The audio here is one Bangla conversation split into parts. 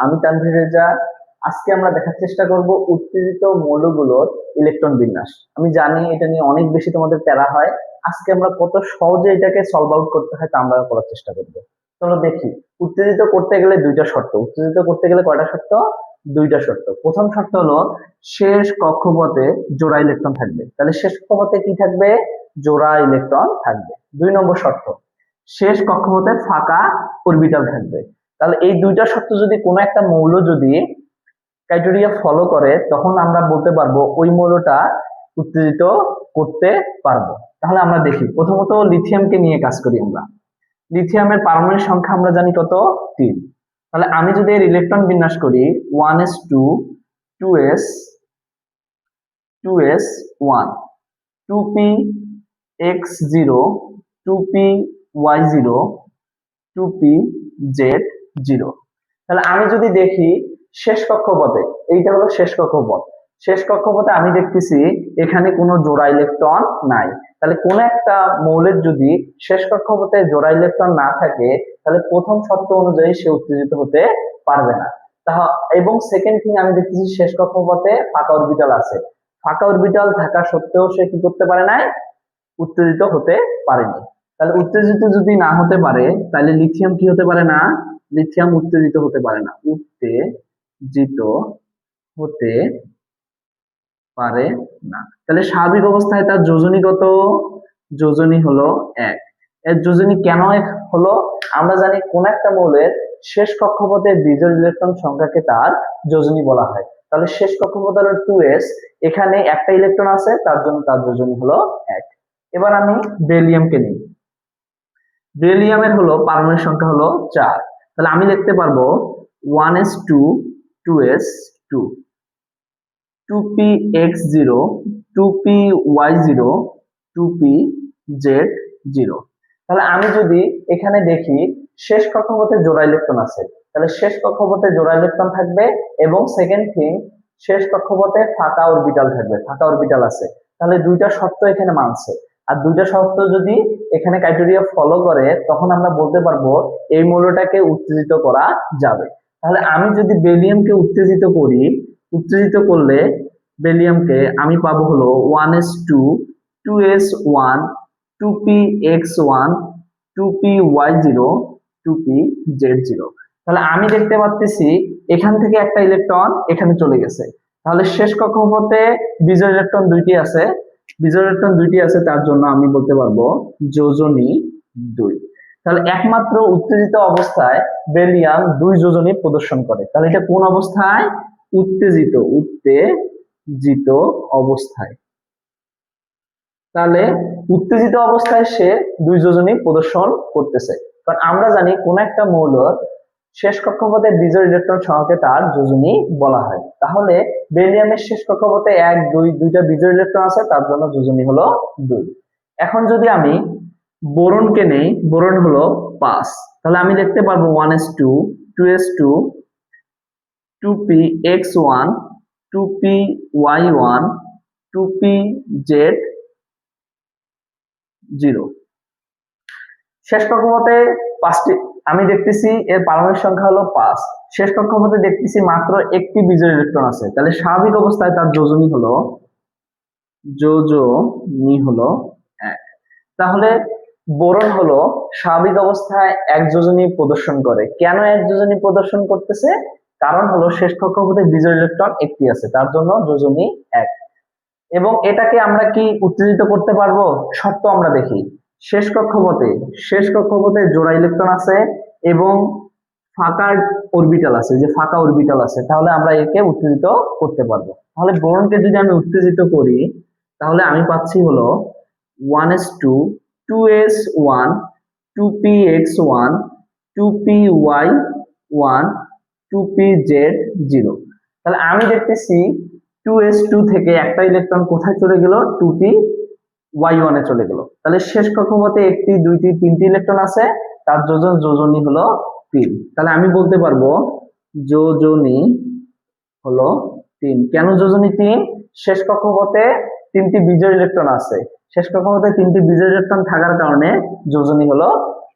আমি তানভীর রেজা। আজকে আমরা দেখার চেষ্টা করব উত্তেজিত মৌলগুলোর ইলেকট্রন বিন্যাস। আমি জানি এটা নিয়ে অনেক বেশি তোমাদের প্যারা হয়। আজকে আমরা কত সহজে এটাকে সলভ আউট করতে হয় তা আমরা করার চেষ্টা করব। চলো দেখি। উত্তেজিত করতে গেলে দুইটা শর্ত। উত্তেজিত করতে গেলে কয়টা শর্ত? দুইটা শর্ত। প্রথম শর্ত হলো শেষ কক্ষপথে জোড়া ইলেকট্রন থাকবে। তাহলে শেষ কক্ষপথে কি থাকবে? জোড়া ইলেকট্রন থাকবে। 2 নম্বর শর্ত, শেষ কক্ষপথে ফাঁকা অরবিটাল থাকবে। তাহলে এই দুইটা শর্ত যদি কোনো একটা মৌল যদি ক্রাইটেরিয়া ফলো করে, তখন আমরা বলতে পারবো ওই মৌলটা উত্তেজিত করতে পারবো। তাহলে আমরা দেখি, প্রথমত লিথিয়ামকে নিয়ে কাজ করি আমরা। লিথিয়ামের পারমাণবিক সংখ্যা আমরা জানি কত? 3। তাহলে আমি যদি এর ইলেকট্রন বিন্যাস করি 1s2 2s 2s1 2px0 2py0 2pz0। তাহলে আমি যদি দেখি শেষ কক্ষপথে, এইটা হলো শেষ কক্ষপথ, শেষ কক্ষপথে আমি দেখতেছি এখানে কোনো জোড়া ইলেকট্রন নাই। তাহলে কোন একটা মৌলের যদি শেষ কক্ষপথে জোড়া ইলেকট্রন না থাকে, তাহলে প্রথম শর্ত অনুযায়ী সে উত্তেজিত হতে পারবে না। এবং সেকেন্ড থিং, আমি দেখতেছি শেষ কক্ষপথে ফাঁকা অরবিটাল আছে। ফাঁকা অরবিটাল থাকা সত্ত্বেও সে কি করতে পারে নাই? উত্তেজিত হতে পারেনি। তাহলে উত্তেজিত যদি না হতে পারে, তাহলে লিথিয়াম কি হতে পারে না? লিথিয়াম উত্তেজিত হতে পারে না, উত্তেজিত হতে পারে না। তাহলে স্বাভাবিক অবস্থায় তার যোজনী কত? যোজনী হলো 1। এর যোজনী কেন 1 হলো? আমরা জানি কোন একটা মৌলের শেষ কক্ষপথে বিজোড় ইলেকট্রন সংখ্যাকে তার যোজনী বলা হয়। তাহলে শেষ কক্ষপথ হলো 2s, এখানে একটা ইলেকট্রন আছে, তার জন্য তার যোজনী হলো 1। এবার আমি বেরিলিয়ামকে নিই। বেরিলিয়ামের হলো পারমাণবিক সংখ্যা হলো 4। তাহলে আমি লিখতে পারবো 1s2 2s2 2px0 2py0 2pz0। তাহলে আমি যদি এখানে দেখি শেষ কক্ষপথে জোড়া ইলেকট্রন আছে, তাহলে শেষ কক্ষপথে জোড়া ইলেকট্রন থাকবে। এবং সেকেন্ড থিং, শেষ কক্ষপথে ফাঁকা অরবিটাল থাকবে, ফাঁকা অরবিটাল আছে। তাহলে দুইটা শর্ত এখানে মানছে। আর দুইটা শর্ত যদি এখানে ক্রাইটেরিয়া ফলো করে, তখন আমরা বলতে পারবো এই মৌলটাকে উত্তেজিত করা যাবে। তাহলে আমি যদি বেরিলিয়ামকে উত্তেজিত করি, উত্তেজিত করলে বেরিলিয়ামকে আমি পাবো হলো 1s2 2s1 2px1 2py0 2pz0। তাহলে আমি দেখতে পাচ্ছি এখান থেকে একটা ইলেকট্রন এখানে চলে গেছে। তাহলে শেষ কক্ষপথে বিজোড় ইলেকট্রন দুইটি আছে, বিজোড় ইলেকট্রন দুইটি আছে, তার জন্য আমি বলতে পারবো যোজনী 2। তাহলে একমাত্র উত্তেজিত অবস্থায় বেরিলিয়াম 2 যোজনী প্রদর্শন করে। তাহলে এটা কোন অবস্থায়? উত্তেজিত, উত্তেজিত অবস্থায়। তাহলে উত্তেজিত অবস্থায় সে 2 যোজনী প্রদর্শন করতেছে। কারণ আমরা জানি কোন একটা মৌলর শেষ কক্ষপথে বিজোড় ইলেকট্রন সংখ্যাকে তার যোজনী বলা হয়। তাহলে বেরিলিয়ামের শেষ কক্ষপথে 1 2 দুইটা বিজোড় ইলেকট্রন আছে, তার জন্য যোজনী হলো 2। এখন যদি আমি বোরনকে নেই, বোরন হলো 5। তাহলে আমি লিখতে পারবো 1s2 2s2 2px1 2py1 2pz0। শেষ কক্ষপথে 5টি আমি দেখতেছি, এর পারমাণবিক সংখ্যা হলো 5। শেষ কক্ষপথে দেখতেছি মাত্র একটি বিজোড় ইলেকট্রন আছে। তাহলে স্বাভাবিক অবস্থায় তার যোজনী হলো 1। তাহলে বোরন হলো স্বাভাবিক অবস্থায় 1 যোজনী প্রদর্শন করে। কেন 1 যোজনী প্রদর্শন করতেছে? কারণ হলো শেষ কক্ষপথে বিজোড় ইলেকট্রন একটি আছে, তার জন্য যোজনী 1। এবং এটাকে আমরা কি উত্তেজিত করতে পারবো? শর্ত আমরা দেখি। শেষ কক্ষপথে জোড়া ইলেকট্রন আছে এবং ফাঁকা অরবিটাল আছে, যে ফাঁকা অরবিটাল আছে, তাহলে আমরা একে উত্তেজিত করতে পারবো। তাহলে বোরনকে যদি আমি উত্তেজিত করি, তাহলে আমি পাচ্ছি হলো 1s2 2s1 2px1 2py1 2pz0। তাহলে আমি দেখতেছি 2s2 থেকে একটা ইলেকট্রন কোথায় চলে গেল? 2py1 এ চলে গেল। তাহলে শেষ কক্ষপথে একটি, দুইটি, তিনটি ইলেকট্রন আছে, তার যোজনী হলো 3। তাহলে আমি বলতে পারবো যোজনী হলো 3। কেন যোজনী 3? শেষ কক্ষপথে 3টি বিজোড় ইলেকট্রন আছে, শেষ কক্ষপথে 3টি বিজোড় ইলেকট্রন থাকার কারণে যোজনী হলো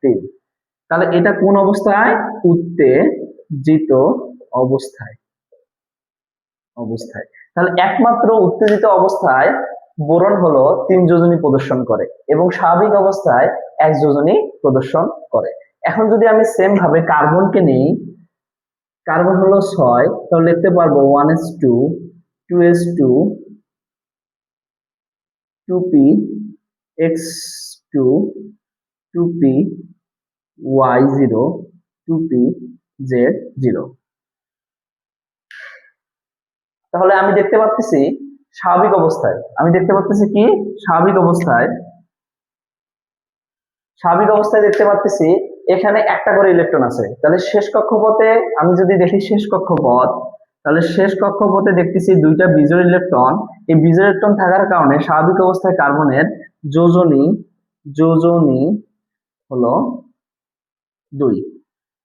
3। তাহলে এটা কোন অবস্থায়? উত্তেজিত অবস্থায় অবস্থায় তাহলে একমাত্র উত্তেজিত অবস্থায় বোরন হলো 3 যোজনী প্রদর্শন করে এবং স্বাভাবিক অবস্থায় 1 যোজনী প্রদর্শন করে। এখন যদি আমি সেম ভাবে কার্বনকে নেই, কার্বন হলো 6, তাহলে লিখতে পারবো 1s2 2s2 2p x2 2p y0 2p z0। তাহলে আমি দেখতে পাচ্ছি স্বাভাবিক অবস্থায়, আমি দেখতে পাচ্ছি কি স্বাভাবিক অবস্থায় দেখতে পাচ্ছি এখানে একটা করে ইলেকট্রন আছে। তাহলে শেষ কক্ষপথে আমি যদি দেখি শেষ কক্ষপথ, তাহলে শেষ কক্ষপথে দেখতেছি 2টা বিজোড় ইলেকট্রন। এই বিজোড় ইলেকট্রন থাকার কারণে স্বাভাবিক অবস্থায় কার্বনের যোজনী হলো 2।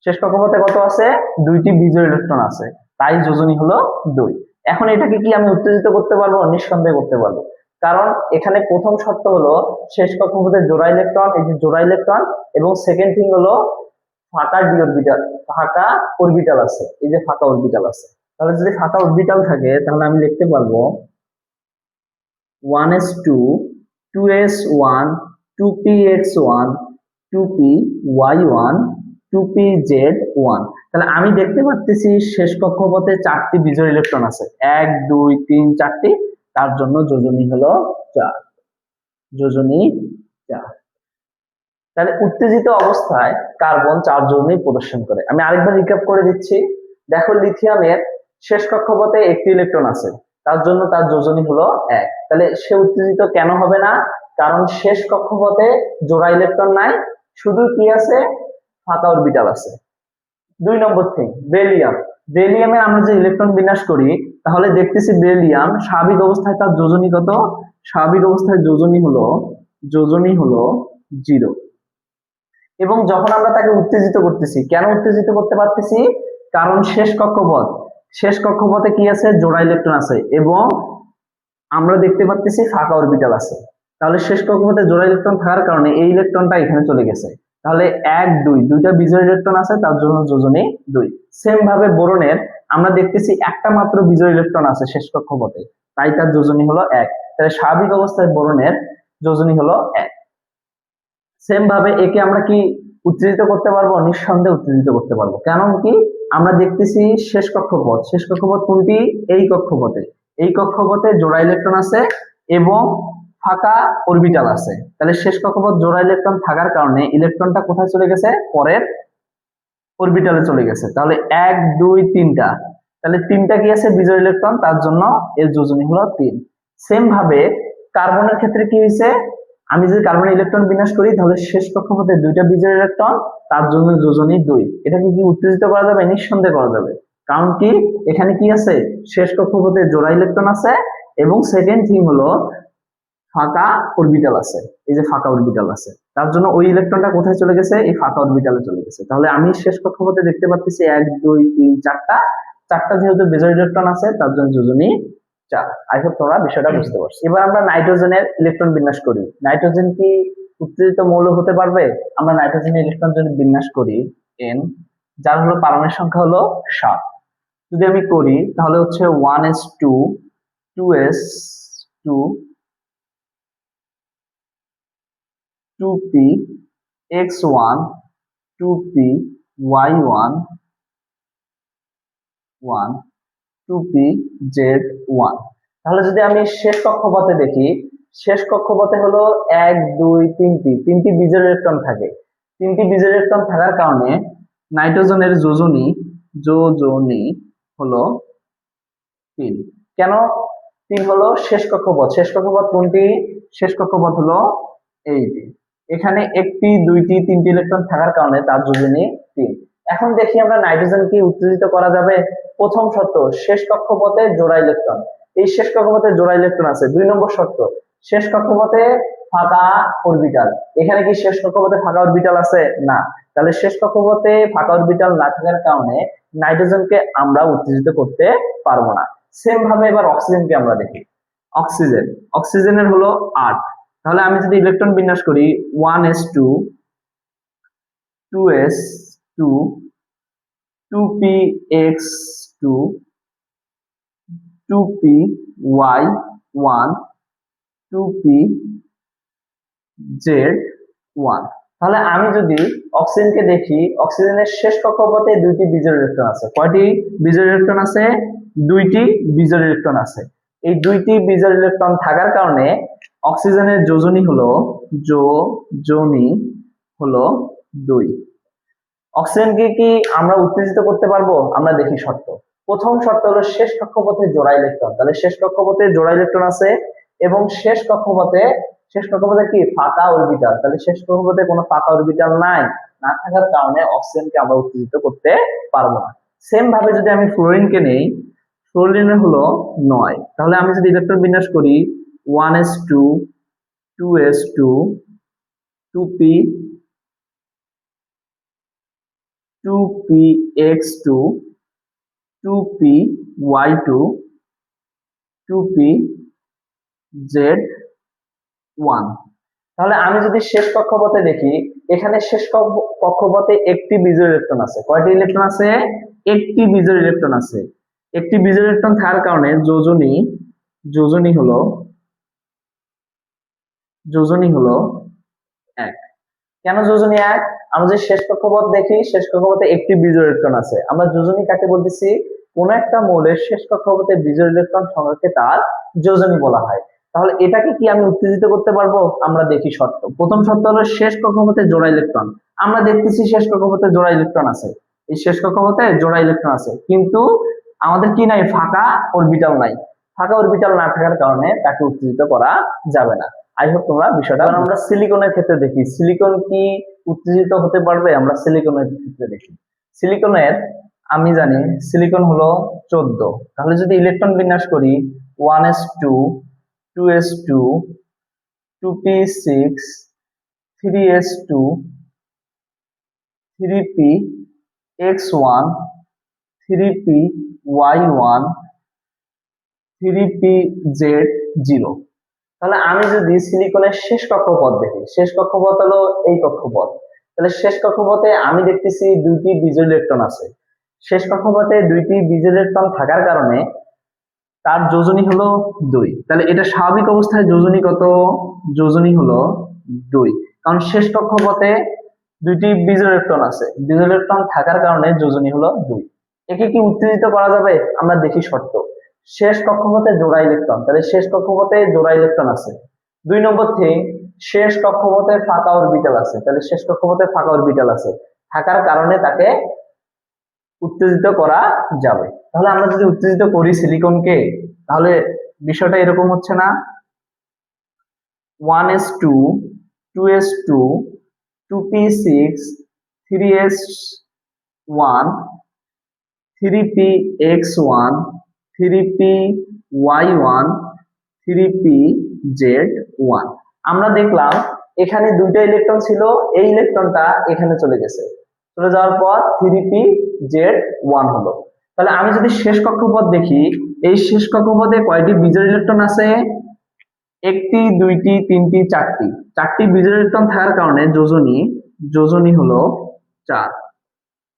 শেষ কক্ষপথে কত আছে? 2টি বিজোড় ইলেকট্রন আছে, তাই যোজনী হলো 2। এখন এটাকে কি আমি উত্তেজিত করতে পারবো? নিঃসন্দেহে করতে পারবো, কারণ এখানে প্রথম শর্ত হলো শেষ কক্ষপথে জোড়া ইলেকট্রন, এই যে জোড়া ইলেকট্রন, এবং সেকেন্ড থিং হলো ফাঁকা ডি অরবিটাল, ফাঁকা অরবিটাল আছে, এই যে ফাঁকা অরবিটাল আছে। তাহলে যদি ফাঁকা অরবিটাল থাকে তাহলে আমি লিখতে পারবো 1s2 2s1 2px1 2py1 2pz1। তাহলে আমি দেখতে পাচ্ছি শেষ কক্ষপথে 4টি বিজোড় ইলেকট্রন আছে, 1 2 3 4টি, তার জন্য যোজনী হলো 4, যোজনী 4। তাহলে উত্তেজিত অবস্থায় কার্বন 4 যোজনী প্রদর্শন করে। আমি আরেকবার রিক্যাপ করে দিচ্ছি। দেখো লিথিয়ামের শেষ কক্ষপথে 1টি ইলেকট্রন আছে, তার জন্য তার যোজনী হলো 1। তাহলে সে উত্তেজিত কেন হবে না? কারণ শেষ কক্ষপথে জোড়া ইলেকট্রন নাই, শুধু কি আছে? ফাঁকা অরবিটাল আছে। 2 নম্বর থিং বেরিলিয়ামে আমরা যে ইলেকট্রন বিন্যাস করি, তাহলে দেখতেছি বেরিলিয়াম স্বাভাবিক অবস্থায় তার যোজনী কত? স্বাভাবিক অবস্থায় যোজনী হলো 0। এবং যখন আমরা তাকে উত্তেজিত করতেছি, কেন উত্তেজিত করতে পারতেছি? কারণ শেষ কক্ষপথে কি আছে? জোড়া ইলেকট্রন আছে এবং আমরা দেখতে পাচ্ছি ফাঁকা অরবিটাল আছে। তাহলে শেষ কক্ষপথে জোড়া ইলেকট্রন থাকার কারণে এই ইলেকট্রনটা এখানে চলে গেছে। তাহলে 1 2 দুইটা বিজোড় ইলেকট্রন আছে, তার জন্য যোজনী 2। সেম ভাবে বোরনের আমরা দেখতেছি একটা মাত্র বিজোড় ইলেকট্রন আছে শেষ কক্ষপথে, তাই তার যোজনী হলো 1। তাহলে স্বাভাবিক অবস্থায় বোরনের যোজনী হলো 1। সেম ভাবে একে আমরা কি উত্তেজিত করতে পারবো? নিঃসন্দেহে উত্তেজিত করতে পারবো। কারণ কি? আমরা দেখতেছি শেষ কক্ষপথ কোনটি? এই কক্ষপথে জোড়া ইলেকট্রন আছে এবং ফাঁকা অরবিটাল আছে। তাহলে শেষ কক্ষপথ জোড়া ইলেকট্রন থাকার কারণে ইলেকট্রনটা কোথায় চলে গেছে? পরের অরবিটালে চলে গেছে। তাহলে 1 2 3টা, তাহলে 3টা কি আছে? বিজোড় ইলেকট্রন, তার জন্য এর যোজনী হলো 3। সেম ভাবে কার্বনের ক্ষেত্রে কি হয়েছে? আমি যদি কার্বনের ইলেকট্রন বিন্যাস করি, তাহলে শেষ কক্ষপথে 2টা বিজোড় ইলেকট্রন, তার জন্য যোজনী 2। এটাকে কি উত্তেজিত করা যাবে? নিঃসন্দেহে করা যাবে। কারণ কি? এখানে কি আছে? শেষ কক্ষপথে জোড়া ইলেকট্রন আছে এবং সেকেন্ড থিং হলো ফাঁকা অরবিটাল আছে, এই যে ফাঁকা অরবিটাল আছে, তার জন্য ওই ইলেকট্রনটা কোথায় চলে গেছে? এই ফাঁকা অরবিটালে চলে গেছে। তাহলে আমি শেষ কক্ষপথে দেখতে পাচ্ছি 1 2 3 4টা যেহেতু বিজোড় ইলেকট্রন আছে, তার জন্য যোজনী 4। আই হোপ তোমরা বিষয়টা বুঝতে পারছো। এবার আমরা নাইট্রোজেনের ইলেকট্রন বিন্যাস করি। নাইট্রোজেন কি উত্তেজিত মৌল হতে পারবে? আমরা নাইট্রোজেনের ইলেকট্রন যদি বিন্যাস করি n, যার হলো পারমাণবিক সংখ্যা হলো 7, যদি আমি করি তাহলে হচ্ছে 1s2 2s2 2p x1 2p y1 2p z1। তাহলে যদি আমি শেষ কক্ষপথে দেখি, শেষ কক্ষপথে হলো 1 2 3টি বিজোড় ইলেকট্রন থাকে। 3টি বিজোড় ইলেকট্রন থাকার কারণে নাইট্রোজেনের যোজনী হলো 3। কেন 3 হলো? শেষ কক্ষপথ কোনটি? শেষ কক্ষপথ হলো এইটি। এখানে 1টি 2টি 3টি ইলেকট্রন থাকার কারণে তার যোজনী 3। এখন দেখি আমরা নাইট্রোজেনকে উত্তেজিত করা যাবে। প্রথম শর্ত, শেষ কক্ষপথে জোড়া ইলেকট্রন, এই শেষ কক্ষপথে জোড়া ইলেকট্রন আছে। 2 নম্বর শর্ত, শেষ কক্ষপথে ফাঁকা অরবিটাল। এখানে কি শেষ কক্ষপথে ফাঁকা অরবিটাল আছে? না। তাহলে শেষ কক্ষপথে ফাঁকা অরবিটাল না থাকার কারণে নাইট্রোজেনকে আমরা উত্তেজিত করতে পারবো না। সেম ভাবে এবার অক্সিজেনকে আমরা দেখি। অক্সিজেনের হলো 8। তাহলে আমি যদি ইলেকট্রন বিন্যাস করি 1s2 2s2 2px2 2py1 2pz1। তাহলে আমি যদি অক্সিজেনকে দেখি, অক্সিজেনের শেষ কক্ষপথে দুইটি বিজোড় ইলেকট্রন আছে। কয়টি বিজোড় ইলেকট্রন আছে? দুইটি বিজোড় ইলেকট্রন আছে। এই দুইটি বিজোড় ইলেকট্রন থাকার কারণে অক্সিজেনের যোজনী হলো 2। অক্সিজেনকে কি আমরা উত্তেজিত করতে পারবো? আমরা দেখি শর্ত। প্রথম শর্ত হলো শেষ কক্ষপথে জোড়া ইলেকট্রন। তাহলে শেষ কক্ষপথে জোড়া ইলেকট্রন আছে এবং শেষ কক্ষপথে কি ফাঁকা অরবিটাল। তাহলে শেষ কক্ষপথে কোনো ফাঁকা অরবিটাল নাই, না থাকার কারণে অক্সিজেনকে আমরা উত্তেজিত করতে পারবো না। সেম ভাবে যদি আমি ফ্লোরিনকে নেই, ফ্লোরিনের হলো 9। তাহলে আমি যদি ইলেকট্রন বিন্যাস করি 1s2 2s2 2p 2px2 2py2 2pz1। তাহলে আমি যদি শেষ কক্ষপথে দেখি, এখানে শেষ কক্ষপথে একটি বিজোড় ইলেকট্রন আছে। কয়টি ইলেকট্রন আছে? একটি বিজোড় ইলেকট্রন আছে। একটি বিজোড় ইলেকট্রন থাকার কারণে যোজনী হলো 1। কেন যোজনী 1? আমরা যে শেষ কক্ষপথ দেখি, শেষ কক্ষপথে একটি বিজোড় ইলেকট্রন আছে। আমরা যোজনী কাকে বলতেছি? কোন একটা মৌলের শেষ কক্ষপথে বিজোড় ইলেকট্রন সংখ্যাকে তার যোজনী বলা হয়। তাহলে এটাকে কি আমি উত্তেজিত করতে পারবো? আমরা দেখি শর্ত। প্রথম শর্ত হলো শেষ কক্ষপথে জোড়া ইলেকট্রন। আমরা দেখতেছি শেষ কক্ষপথে জোড়া ইলেকট্রন আছে, এই শেষ কক্ষপথে জোড়া ইলেকট্রন আছে, কিন্তু আমাদের কি নাই? ফাঁকা অরবিটাল নাই। ফাঁকা অরবিটাল না থাকার কারণে তাকে উত্তেজিত করা যাবে না। আই হোপ তোমরা বিষয়টা। আমরা সিলিকনের ক্ষেত্রে দেখি, সিলিকন কি উত্তেজিত হতে পারবে? আমরা সিলিকনের ক্ষেত্রে দেখি। সিলিকনের আমি জানি সিলিকন হলো 14। তাহলে যদি ইলেকট্রন বিন্যাস করি 1s2 2s2 2p6 3s2 3px1 3py1 3pz0। তাহলে আমি যদি সিলিকনের শেষ কক্ষপথ দেখি, শেষ কক্ষপথ হলো এই কক্ষপথ। তাহলে শেষ কক্ষপথে আমি দেখতেছি দুইটি বিজোড় ইলেকট্রন আছে। শেষ কক্ষপথে দুইটি বিজোড় ইলেকট্রন থাকার কারণে তার যোজনী হলো 2। তাহলে এটা স্বাভাবিক অবস্থায় যোজনী কত? যোজনী হলো 2, কারণ শেষ কক্ষপথে দুইটি বিজোড় ইলেকট্রন আছে। বিজোড় ইলেকট্রন থাকার কারণে যোজনী হলো 2। একে কি উত্তেজিত করা যাবে? আমরা দেখি শর্ত। শেষ কক্ষপথে জোড়া ইলেকট্রন। তাহলে শেষ কক্ষপথে জোড়া ইলেকট্রন আছে। 2 নম্বর থিং, শেষ কক্ষপথে ফাঁকা অরবিটাল আছে। তাহলে শেষ কক্ষপথে ফাঁকা অরবিটাল আছে থাকার কারণে তাকে উত্তেজিত করা যাবে। তাহলে আমরা যদি উত্তেজিত করি সিলিকনকে, তাহলে বিষয়টা এরকম হচ্ছে না? 1s2 2s2 2p6 3s1 3px1 3py1 3pz1। আমরা দেখলাম এখানে দুইটা ইলেকট্রন ছিল, এই ইলেকট্রনটা এখানে চলে গেছে, চলে যাওয়ার পর 3pz1 হলো। তাহলে আমি যদি শেষ কক্ষপথ দেখি, এই শেষ কক্ষপথে কয়টি বিজোড় ইলেকট্রন আছে? একটি, দুইটি, তিনটি, চারটি বিজোড় ইলেকট্রন থাকার কারণে যোজনী হলো 4।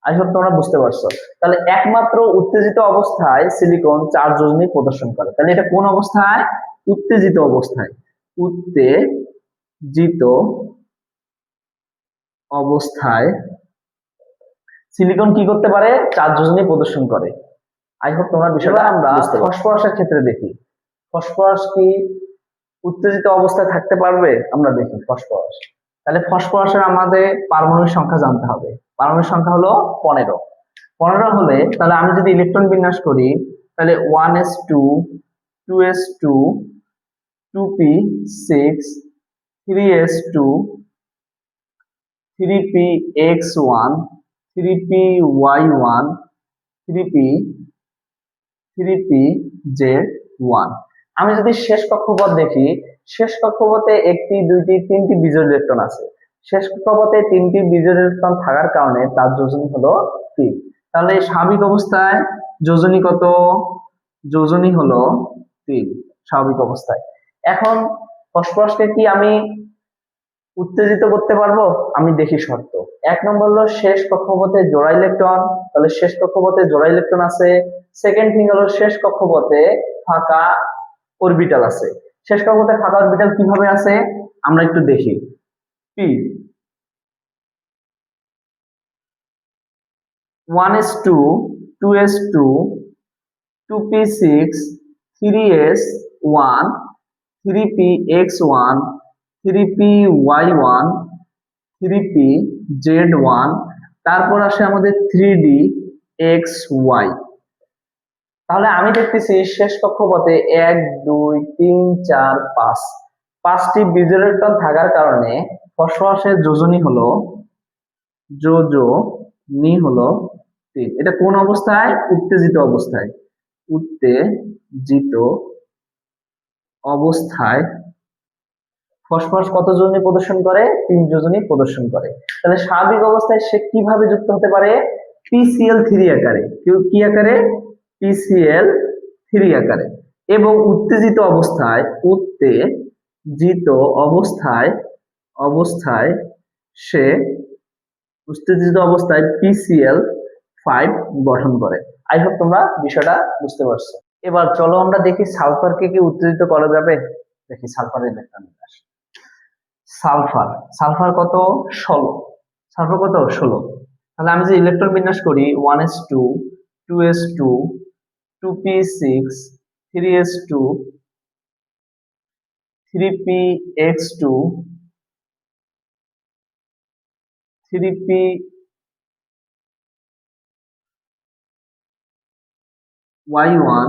আই হোপ তোমরা বুঝতে পারছো। তাহলে একমাত্র উত্তেজিত অবস্থায় সিলিকন 4 যোজনী প্রদর্শন করে। তাহলে এটা কোন অবস্থায়? উত্তেজিত অবস্থায়। উত্তেজিত অবস্থায় সিলিকন কি করতে পারে? 4 যোজনী প্রদর্শন করে। আই হোপ তোমরা বিষয়টা আমরা ফসফরাসের ক্ষেত্রে দেখি। ফসফরাস কি উত্তেজিত অবস্থায় থাকতে পারবে? আমরা দেখি ফসফরাস। তাহলে ফসফরাসের আমাদের পারমাণবিক সংখ্যা জানতে হবে। পারমাণবিক সংখ্যা হলো 15। 15 হলে তাহলে আমি যদি ইলেকট্রন বিন্যাস করি, তাহলে 1s2 2s2 2p6 3s2 3px1 3py1 3pz1। আমি যদি শেষ কক্ষপথ দেখি, শেষ কক্ষপথে একটি, দুইটি, তিনটি বিজোড় ইলেকট্রন আছে। শেষ কক্ষপথে 3টি বিজোড় ইলেকট্রন থাকার কারণে তার যোজনী হলো 3। তাহলে স্বাভাবিক অবস্থায় যোজনী কত? যোজনী হলো 3 স্বাভাবিক অবস্থায়। এখন ফসফরাসকে কি আমি উত্তেজিত করতে পারবো? আমি দেখি শর্ত। 1 নম্বর হলো শেষ কক্ষপথে জোড়া ইলেকট্রন, তাহলে শেষ কক্ষপথে জোড়া ইলেকট্রন আছে। সেকেন্ড থিং হলো শেষ কক্ষপথে ফাঁকা অরবিটাল আছে। শেষ কক্ষপথে ফাঁকা অরবিটাল কিভাবে আছে আমরা একটু দেখি। P 1s2 2s2 2p6 3s1 3px1 3py1 3pz1, তারপর আসে আমাদের 3dxy। তাহলে আমি দেখতেছি শেষ কক্ষপথে 1 2 3 4 5 5টি বিজোড় ইলেকট্রন থাকার কারণে ফসফরাসের যোজনী হলো 3। এটা কোন অবস্থায়? উত্তেজিত অবস্থায়। উত্তেজিত অবস্থায় ফসফরাস কত যোজনী প্রদর্শন করে? 3 যোজনী প্রদর্শন করে। তাহলে স্বাভাবিক অবস্থায় সে কিভাবে যুক্ত হতে পারে? PCl3 আকারে। কি আকারে? PCl3 আকারে। এবং উত্তেজিত অবস্থায় সে PCl5 গঠন করে। আই হোপ তোমরা বিষয়টা বুঝতে পারছো। এবার চলো আমরা দেখি সালফারকে কি উত্তেজিত করা যাবে। দেখি সালফারের ইলেকট্রন বিন্যাস। সালফার কত? 16। সালফার কত? 16। তাহলে আমি যে ইলেকট্রন বিন্যাস করি 1s2 2s2 2p6 3s2 3px2 3py1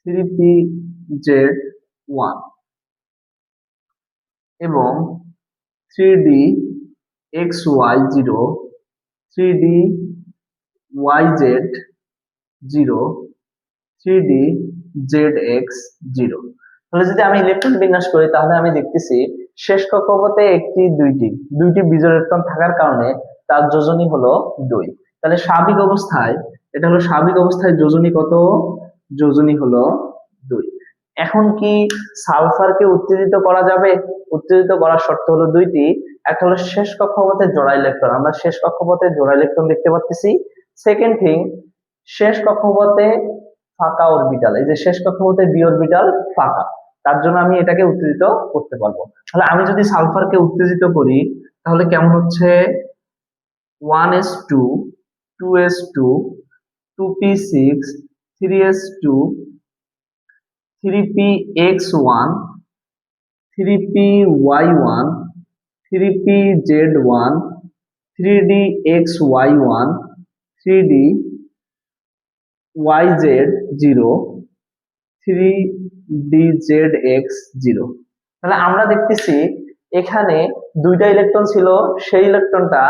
3pz1 এবং 3dxy0 3dyz0 3dzx0। তাহলে যদি আমি ইলেকট্রন বিন্যাস করি তাহলে আমি দেখতেছি শেষ কক্ষপথে দুইটি বিজোড় ইলেকট্রন থাকার কারণে তার যোজনী হলো 2। তাহলে স্বাভাবিক অবস্থায় এটা হলো স্বাভাবিক অবস্থায় যোজনী কত? যোজনী হলো 2। এখন কি সালফারকে উত্তেজিত করা যাবে? উত্তেজিত করার শর্ত হলো দুইটি। একটা হলো শেষ কক্ষপথে জোড়া ইলেকট্রন, আমরা শেষ কক্ষপথে জোড়া ইলেকট্রন দেখতে পাচ্ছি। সেকেন্ড থিং, শেষ কক্ষপথে ফাঁকা অরবিটাল। এই যে শেষ কক্ষপথে ডি অরবিটাল ফাঁকা, তার জন্য আমি এটাকে উত্তেজিত করতে পারবো। তাহলে আমি যদি সালফারকে উত্তেজিত করি তাহলে কেমন হচ্ছে? 1s2 2s2 2p6 3s2 3px1 3py1 3pz1 3dxy1 3dyz0 3dzx0। তাহলে আমরা দেখতেছি এখানে দুইটা ইলেকট্রন ছিল, সেই ইলেকট্রনটা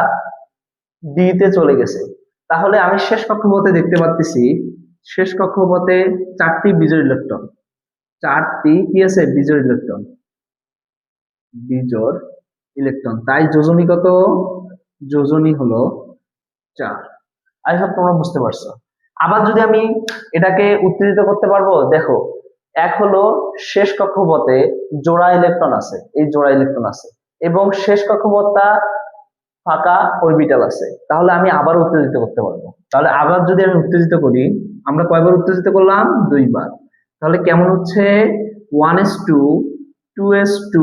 ডি তে চলে গেছে। তাহলে আমি শেষ কক্ষপথে দেখতে পাচ্ছি শেষ কক্ষপথে 4টি বিজোড় ইলেকট্রন। 4টি কি আছে? বিজোড় ইলেকট্রন। তাই যোজনী কত? যোজনী হলো 4। আই হোপ তোমরা বুঝতে পারছো। আবার যদি আমি এটাকে উত্তেজিত করতে পারবো, দেখো এক হলো শেষ কক্ষপথে জোড়া ইলেকট্রন আছে, এই জোড়া ইলেকট্রন আছে এবং শেষ কক্ষপথটা ফাঁকা অরবিটাল আছে, তাহলে আমি আবার উত্তেজিত করতে পারবো। তাহলে আবার যদি আমি উত্তেজিত করি, আমরা কয়বার উত্তেজিত করলাম? 2 বার। তাহলে কেমন হচ্ছে? 1s2 2s2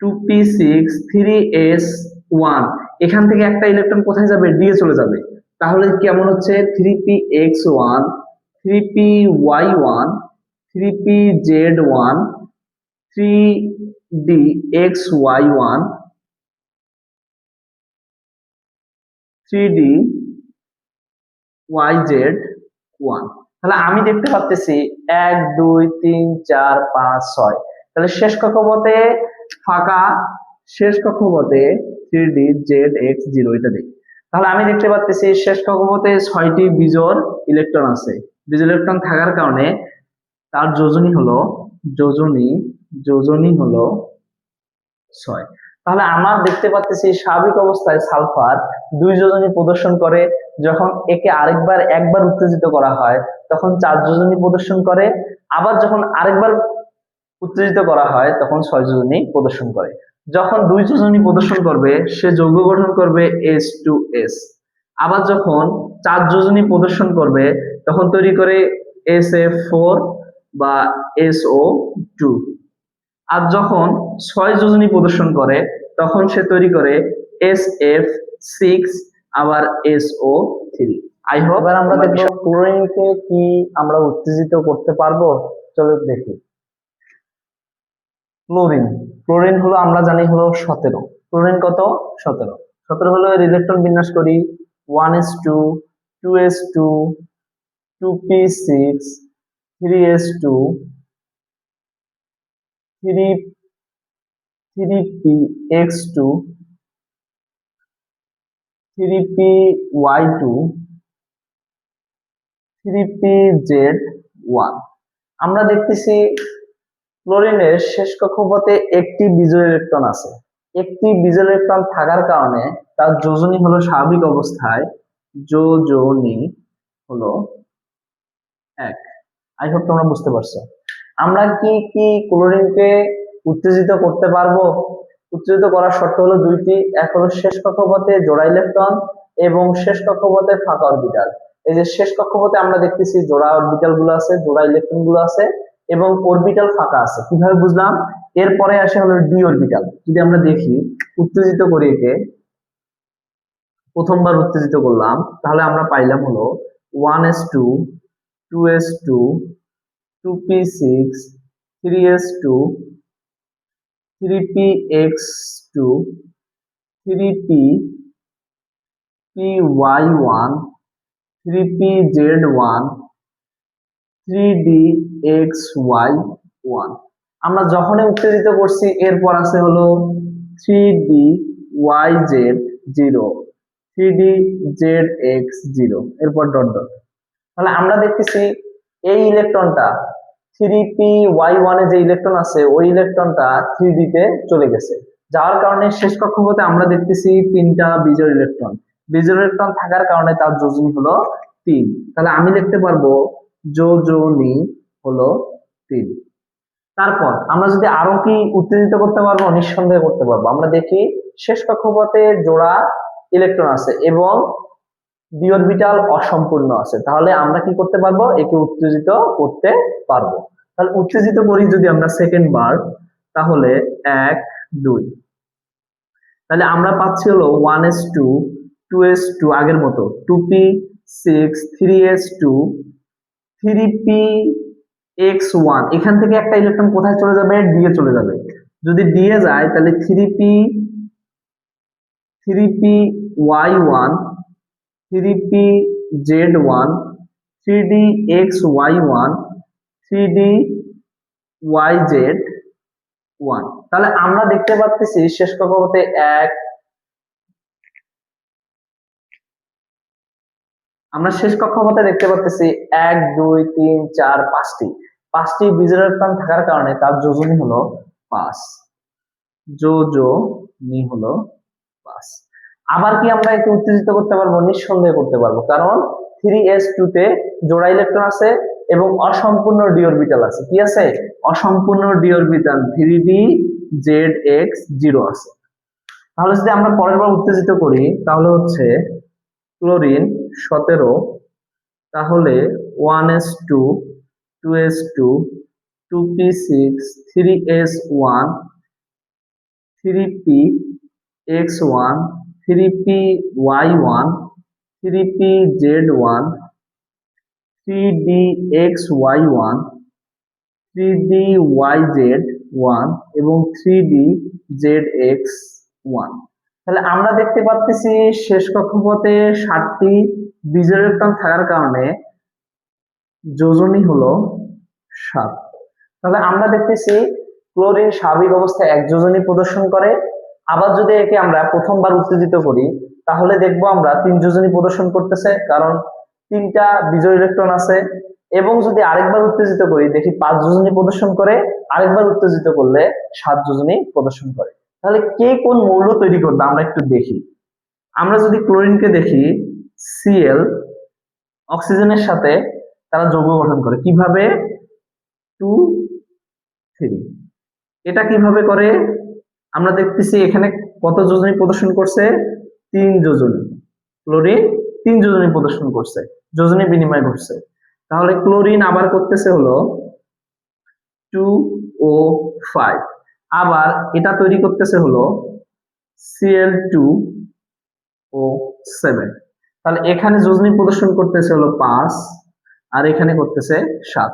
2p6 3s1, এখান থেকে একটা ইলেকট্রন কোথায় যাবে? ডি এ চলে যাবে। তাহলে কেমন হচ্ছে? 3px1 3py1 3pz1 3dxy1 3dyz1। তাহলে আমি দেখতে পাচ্ছি 1 2 3 4 5 6। তাহলে শেষ কক্ষপথে ফাঁকা, শেষ কক্ষপথে 3dzx0 এটা দেখি। তাহলে আমি দেখতে পাচ্ছি শেষ কক্ষপথে 6টি বিজোড় ইলেকট্রন আছে। বিজোড় ইলেকট্রন থাকার কারণে তার যোজনী হলো 6। তাহলে আমার দেখতে পাচ্ছি স্বাভাবিক অবস্থায় সালফার 2 যোজনী প্রদর্শন করে, যখন একে একবার উত্তেজিত করা হয় তখন 4 যোজনী প্রদর্শন করে, আবার যখন আরেকবার উত্তেজিত করা হয় তখন 6 যোজনী প্রদর্শন করে। যখন 2 যোজনী প্রদর্শন করবে সে যৌগ গঠন করবে H2S। আবার যখন 4 যোজনী প্রদর্শন করবে তখন তৈরি করে SF4 বা SO2। আর যখন 6 যোজনী প্রদর্শন করে তখন সে তৈরি করে SF6 আবার SO3। আই হোপ এবার আমরা দেখব ক্লোরিনকে কি আমরা উত্তেজিত করতে পারবো। চলো দেখি। ক্লোরিন ক্লোরিন হলো আমরা জানি হলো 17। ক্লোরিন কত? 17। 17 হলো এর ইলেকট্রন বিন্যাস করি 1s2 2s2 2p6 3s2 3px2 3py2 3pz1। আমরা দেখতেছি ক্লোরিনের শেষ কক্ষপথে একটি বিজোড় ইলেকট্রন আছে। একটি বিজোড় ইলেকট্রন থাকার কারণে তার যোজনী হলো স্বাভাবিক অবস্থায় যোজনী হলো 1। আই হোপ তোমরা বুঝতে পারছো। আমরা কি কি ক্লোরিনকে উত্তেজিত করতে পারবো? উত্তেজিত করার শর্ত হলো দুইটি, এক হলো শেষ কক্ষপথে জোড়া ইলেকট্রন এবং শেষ কক্ষপথে ফাঁকা অরবিটাল। এই যে শেষ কক্ষপথে আমরা দেখতেছি জোড়া অরবিটাল গুলো আছে, জোড়া ইলেকট্রন গুলো আছে এবং অরবিটাল ফাঁকা আছে। কিভাবে বুঝলাম? এরপরে আসে হলো ডি অরবিটাল। যদি আমরা দেখি উত্তেজিত করি একে, প্রথমবার উত্তেজিত করলাম তাহলে আমরা পাইলাম হলো 1s2 2s2 2p6 3s2 3px2 3py1 3pz1 3dxy1। আমরা যখনই উত্তেজিত করছি এরপর আছে হলো 3dyz0 3dzx0 এরপর ডট ডট। তাহলে আমরা দেখতেছি এই ইলেকট্রনটা 3py1 এ যে ইলেকট্রন আছে ওই ইলেকট্রনটা 3d তে চলে গেছে, যাওয়ার কারণে শেষ কক্ষপথে আমরা দেখতেছি তিনটা বিজোড় ইলেকট্রন। বিজোড় ইলেকট্রন থাকার কারণে তার যোজনী হলো 3। তাহলে আমি লিখতে পারবো যোজনী হলো 3। তারপর আমরা যদি আরো কি উত্তেজিত করতে পারবো? নিঃসন্দেহে করতে পারবো। আমরা দেখি শেষ কক্ষপথে জোড়া ইলেকট্রন আছে এবং ডি অরবিটাল অসম্পূর্ণ আছে, তাহলে আমরা কি করতে পারবো? একে উত্তেজিত করতে পারবো। তাহলে উত্তেজিত করি যদি আমরা সেকেন্ড বার, তাহলে 1 2। তাহলে আমরা পাচ্ছি হলো 1s2 2s2 আগের মতো 2p6 3s2 3px1। এখান থেকে একটা ইলেকট্রন কোথায় চলে যাবে? ডি এ চলে যাবে। যদি ডি এ যায় তাহলে 3py1 3pz1 3dxy1 3dyz1। তাহলে আমরা দেখতে পাচ্ছি শেষ কক্ষপথে আমরা শেষ কক্ষপথে দেখতে পাচ্ছি 1 2 3 4 5টি বিজোড় ইলেকট্রন থাকার কারণে তার যোজনী হলো 5। যোজনী হলো 5। আবার কি আমরা একে উত্তেজিত করতে পারবো? নিঃসন্দেহে করতে পারবো, কারণ 3s2 তে জোড়া ইলেকট্রন আছে এবং অসম্পূর্ণ ডি অরবিটাল আছে। কি আছে? অসম্পূর্ণ ডি অরবিটাল 3dzx0 আছে। তাহলে যদি আমরা পরের বার উত্তেজিত করি তাহলে হচ্ছে ক্লোরিন 17, তাহলে 1s2 2s2 2p6 3s1 3px1 3py1 3pz1 3dxy1 3dyz1 এবং 3dzx1। তাহলে আমরা দেখতে পাচ্ছি শেষ কক্ষপথে 7টি বিজোড় ইলেকট্রন থাকার কারণে যোজনী হলো 7। তাহলে আমরা দেখতেছি ক্লোরিন স্বাভাবিক অবস্থায় 1 যোজনী প্রদর্শন করে। আবার যদি একে আমরা প্রথমবার উত্তেজিত করি তাহলে দেখবো আমরা 3 যোজনী প্রদর্শন করতেছে, কারণ 3টা বিজোড় ইলেকট্রন আছে। এবং যদি আরেকবার উত্তেজিত করি দেখি 5 যোজনী প্রদর্শন করে, আরেকবার উত্তেজিত করলে 7 যোজনী প্রদর্শন করে। তাহলে কে কোন মৌল তৈরি করবে আমরা একটু দেখি। আমরা যদি ক্লোরিনকে দেখি, Cl অক্সিজেনের সাথে তারা যৌগ গঠন করে। কিভাবে? 3। এটা কিভাবে করে? আমরা দেখতেছি এখানে কত যোজনী প্রদর্শন করছে, 3 যোজনী। ক্লোরিন 3 যোজনী প্রদর্শন করছে, যোজনী বিনিময় ঘটছে। তাহলে ক্লোরিন আবার করতেছে হলো 2O5, আবার এটা তৈরি করতেছে হলো Cl2O7। তাহলে এখানে যোজনী প্রদর্শন করতেছে হলো 5, আর এখানে করতেছে 7।